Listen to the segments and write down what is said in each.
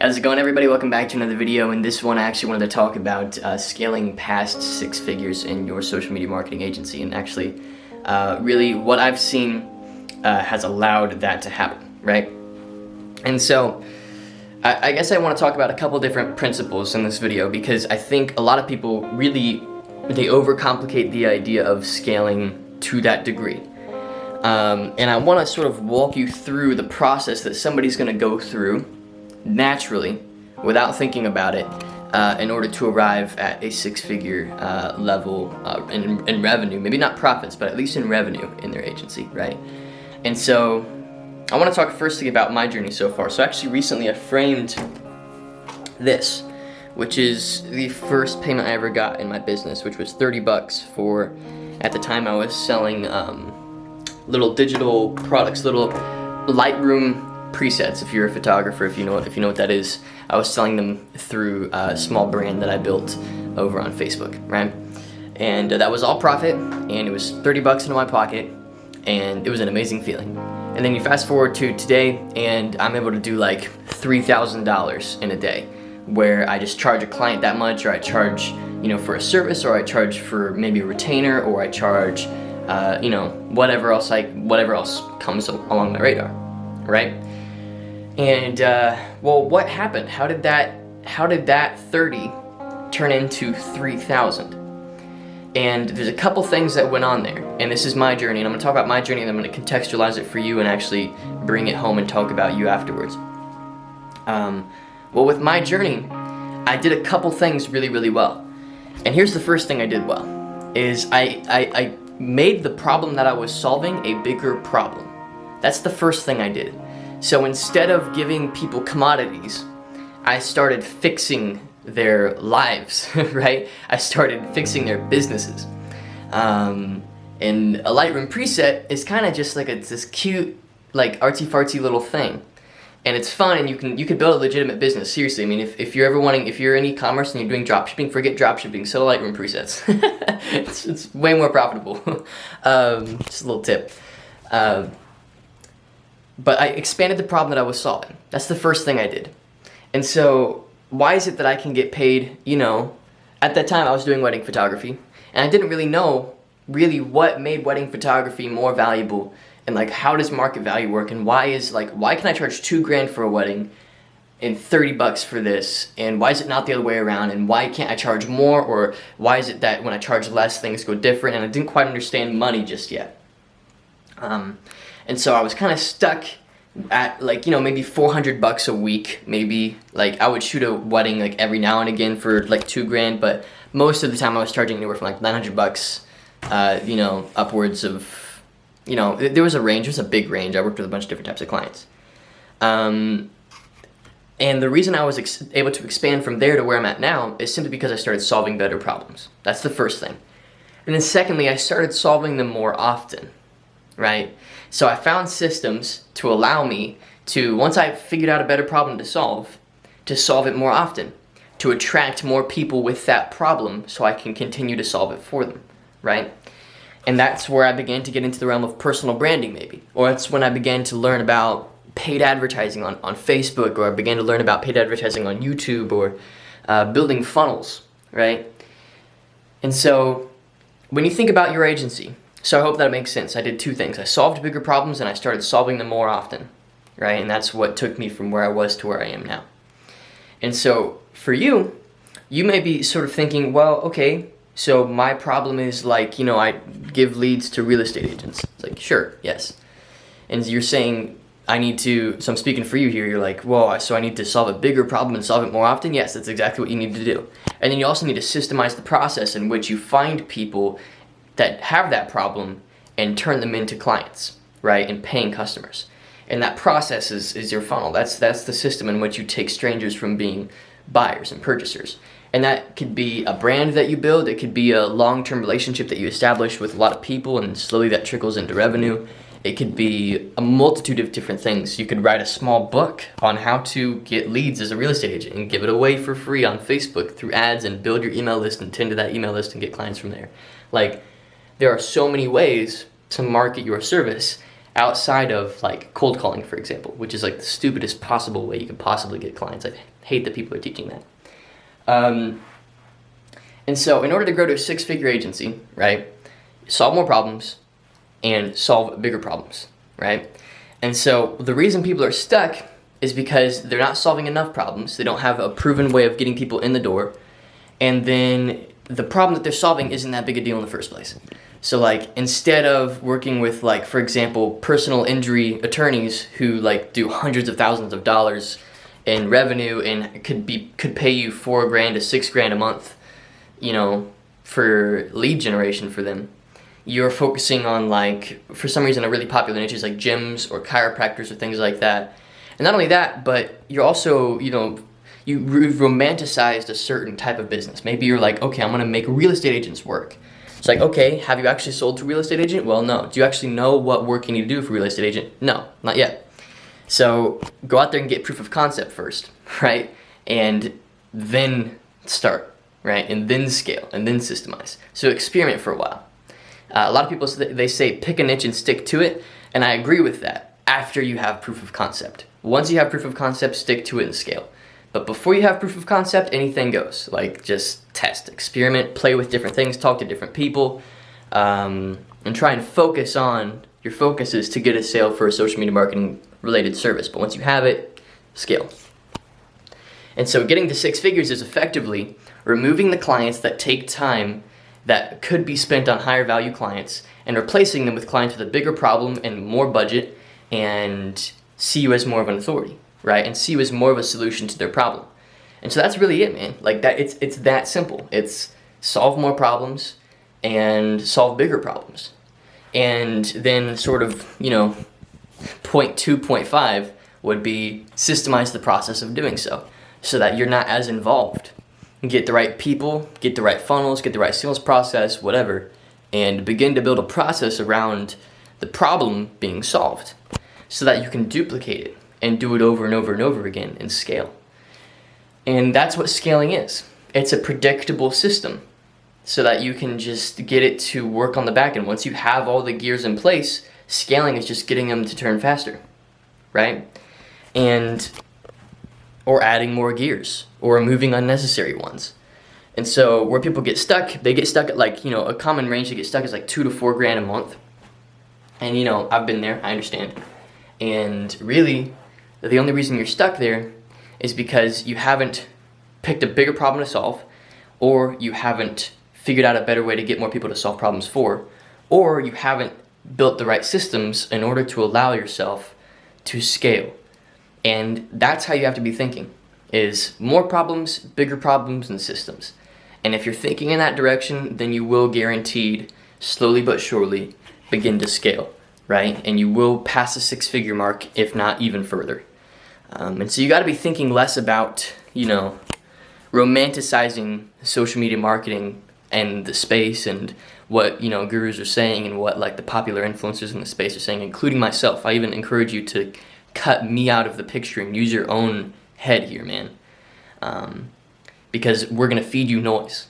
How's it going, everybody? Welcome back to another video. In this one, I actually wanted to talk about scaling past 6 figures in your social media marketing agency, and actually really what I've seen has allowed that to happen, right? And so I guess I want to talk about a couple different principles in this video, because I think a lot of people really, they overcomplicate the idea of scaling to that degree. And I want to sort of walk you through the process that somebody's going to go through naturally, without thinking about it, in order to arrive at a 6-figure level in revenue. Maybe not profits, but at least in revenue in their agency, right? And so I want to talk firstly about my journey so far. So actually recently I framed this, which is the first payment I ever got in my business, which was $30 for, at the time I was selling little digital products, little Lightroom presets. If you're a photographer, if you know what that is, I was selling them through a small brand that I built over on Facebook, right? And that was all profit, and it was $30 into my pocket, and it was an amazing feeling. And then you fast forward to today, and I'm able to do like $3,000 in a day, where I just charge a client that much, or I charge, for a service, or I charge for maybe a retainer, or I charge, whatever else comes along my radar, right? And well, what happened? How did that 30 turn into 3,000? And there's a couple things that went on there, and this is my journey, and I'm gonna talk about my journey, and I'm gonna contextualize it for you and actually bring it home and talk about you afterwards. Well, with my journey, I did a couple things really, really well. And here's the first thing I did well, is I made the problem that I was solving a bigger problem. That's the first thing I did. So instead of giving people commodities, I started fixing their lives, right? I started fixing their businesses. And a Lightroom preset is kind of just like this cute, like artsy-fartsy little thing. And it's fun, and you can build a legitimate business, seriously. I mean, if you're in e-commerce and you're doing dropshipping, forget dropshipping, sell Lightroom presets. it's way more profitable. Just a little tip. But I expanded the problem that I was solving. That's the first thing I did. And so why is it that I can get paid, at that time I was doing wedding photography, and I didn't really know what made wedding photography more valuable, and like how does market value work, and why can I charge $2,000 for a wedding and $30 for this, and why is it not the other way around, and why can't I charge more, or why is it that when I charge less things go different? And I didn't quite understand money just yet. And so I was kind of stuck at maybe $400 a week, maybe. Like I would shoot a wedding like every now and again for like $2,000, but most of the time I was charging anywhere from like $900, upwards of, there was a range, there's a big range. I worked with a bunch of different types of clients. And the reason I was able to expand from there to where I'm at now is simply because I started solving better problems. That's the first thing. And then secondly, I started solving them more often, right? So I found systems to allow me to, once I figured out a better problem to solve it more often, to attract more people with that problem so I can continue to solve it for them, right? And that's where I began to get into the realm of personal branding, maybe. Or that's when I began to learn about paid advertising on Facebook, or I began to learn about paid advertising on YouTube, or building funnels, right? And so when you think about your agency, so I hope that makes sense. I did two things. I solved bigger problems, and I started solving them more often, right? And that's what took me from where I was to where I am now. And so for you, you may be sort of thinking, well, okay, so my problem is like, I give leads to real estate agents. It's like, sure, yes. And you're saying, so I'm speaking for you here, you're like, whoa, so I need to solve a bigger problem and solve it more often? Yes, that's exactly what you need to do. And then you also need to systemize the process in which you find people that have that problem and turn them into clients, right, and paying customers. And that process is your funnel. That's the system in which you take strangers from being buyers and purchasers. And that could be a brand that you build. It could be a long-term relationship that you establish with a lot of people, and slowly that trickles into revenue. It could be a multitude of different things. You could write a small book on how to get leads as a real estate agent and give it away for free on Facebook through ads, and build your email list and tend to that email list and get clients from there. Like, there are so many ways to market your service, outside of like cold calling, for example, which is like the stupidest possible way you could possibly get clients. I hate that people are teaching that. And so in order to grow to a 6-figure agency, right, solve more problems and solve bigger problems, right? And so the reason people are stuck is because they're not solving enough problems. They don't have a proven way of getting people in the door. And then the problem that they're solving isn't that big a deal in the first place. So like instead of working with like, for example, personal injury attorneys who like do hundreds of thousands of dollars in revenue and could pay you $4,000 to $6,000 a month, you know, for lead generation for them, you're focusing on like, for some reason, a really popular niche is like gyms or chiropractors or things like that. And not only that, but you're also, you know, you've romanticized a certain type of business. Maybe you're like, okay, I'm gonna make real estate agents work. It's like, okay, have you actually sold to a real estate agent? Well, no. Do you actually know what work you need to do for a real estate agent? No, not yet. So go out there and get proof of concept first, right? And then start, right? And then scale, and then systemize. So experiment for a while. A lot of people, they say pick a niche and stick to it, and I agree with that after you have proof of concept. Once you have proof of concept, stick to it and scale. But before you have proof of concept, anything goes. Like just test, experiment, play with different things, talk to different people, and try and focus on, your focus is to get a sale for a social media marketing related service. But once you have it, scale. And so getting to 6 figures is effectively removing the clients that take time that could be spent on higher value clients and replacing them with clients with a bigger problem and more budget and see you as more of an authority, right? And see you as more of a solution to their problem. And so that's really it, man. Like that, it's that simple. It's solve more problems and solve bigger problems. And then sort of, you know, point 2.5 would be systemize the process of doing so that you're not as involved. Get the right people, get the right funnels, get the right sales process, whatever, and begin to build a process around the problem being solved so that you can duplicate it and do it over and over and over again and scale. And that's what scaling is. It's a predictable system so that you can just get it to work on the back end. Once you have all the gears in place, scaling is just getting them to turn faster, right? Or adding more gears, or removing unnecessary ones. And so where people get stuck, they get stuck at like, you know, a common range to get stuck is like $2,000 to $4,000 a month. And you know, I've been there, I understand. And really, the only reason you're stuck there is because you haven't picked a bigger problem to solve, or you haven't figured out a better way to get more people to solve problems for, or you haven't built the right systems in order to allow yourself to scale. And that's how you have to be thinking, is more problems, bigger problems, and systems. And if you're thinking in that direction, then you will guaranteed, slowly but surely, begin to scale, right? And you will pass the 6-figure mark, if not even further. And so you got to be thinking less about, you know, romanticizing social media marketing and the space and what, you know, gurus are saying and what like the popular influencers in the space are saying, including myself. I even encourage you to cut me out of the picture and use your own head here, man. Because we're going to feed you noise.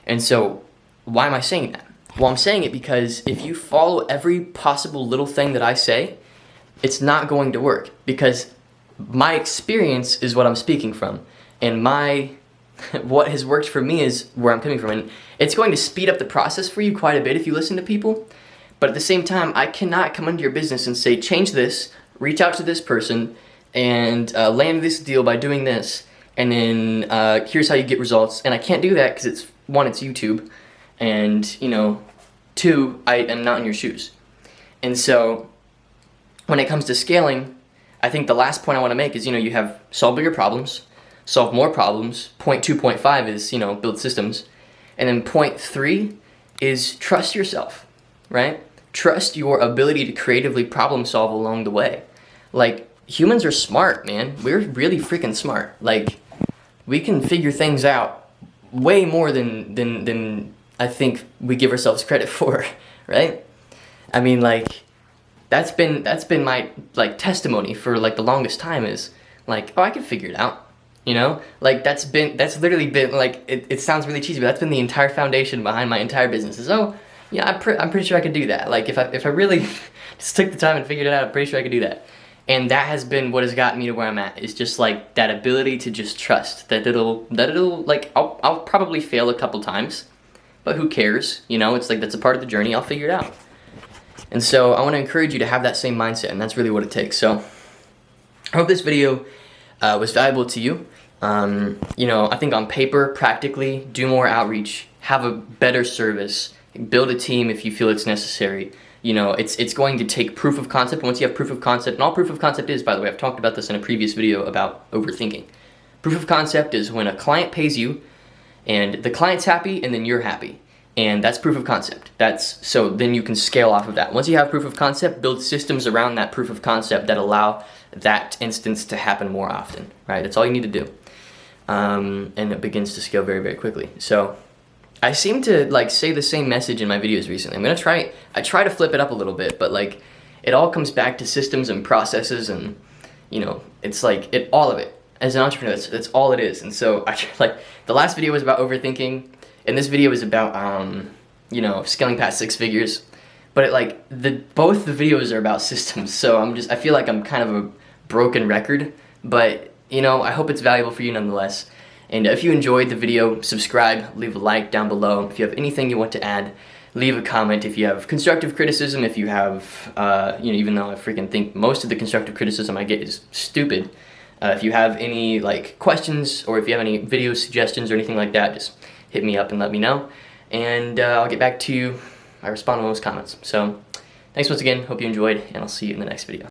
And so why am I saying that? Well, I'm saying it because if you follow every possible little thing that I say, it's not going to work, because my experience is what I'm speaking from, and what has worked for me is where I'm coming from. And it's going to speed up the process for you quite a bit if you listen to people. But at the same time, I cannot come into your business and say, change this, reach out to this person, and land this deal by doing this, and then here's how you get results. And I can't do that because it's YouTube, and you know, 2, I am not in your shoes. And so when it comes to scaling, I think the last point I want to make is, you know, you have solve bigger problems, solve more problems. Point 2.5 is, you know, build systems. And then point 3 is trust yourself, right? Trust your ability to creatively problem solve along the way. Like, humans are smart, man. We're really freaking smart. Like, we can figure things out way more than I think we give ourselves credit for, right? I mean, like, that's been my like testimony for like the longest time, is like, oh, I can figure it out, you know? Like that's literally been like, it sounds really cheesy, but that's been the entire foundation behind my entire business is, oh, Yeah, I'm pretty sure I could do that. Like if I really just took the time and figured it out, I'm pretty sure I could do that. And that has been what has gotten me to where I'm at. Is just like that ability to just trust that it'll like I'll probably fail a couple times, but who cares? You know, it's like that's a part of the journey. I'll figure it out. And so I want to encourage you to have that same mindset, and that's really what it takes. So I hope this video was valuable to you. You know, I think on paper, practically, do more outreach, have a better service, build a team if you feel it's necessary. You know, it's going to take proof of concept. Once you have proof of concept, and all proof of concept is, by the way, I've talked about this in a previous video about overthinking. Proof of concept is when a client pays you, and the client's happy, and then you're happy. And that's proof of concept. So then you can scale off of that. Once you have proof of concept, build systems around that proof of concept that allow that instance to happen more often, right? That's all you need to do. And it begins to scale very, very quickly. So I seem to like say the same message in my videos recently. I try to flip it up a little bit, but like it all comes back to systems and processes, and you know, it's like all of it. As an entrepreneur, that's all it is. And so like the last video was about overthinking, and this video is about you know, scaling past 6 figures. But both the videos are about systems. So I feel like I'm kind of a broken record, but you know, I hope it's valuable for you nonetheless. And if you enjoyed the video, subscribe, leave a like down below. If you have anything you want to add, leave a comment. If you have constructive criticism, if you have, you know, even though I freaking think most of the constructive criticism I get is stupid, if you have any like questions, or if you have any video suggestions or anything like that, just hit me up and let me know. And I'll get back to you. I respond to most comments. So thanks once again. Hope you enjoyed, and I'll see you in the next video.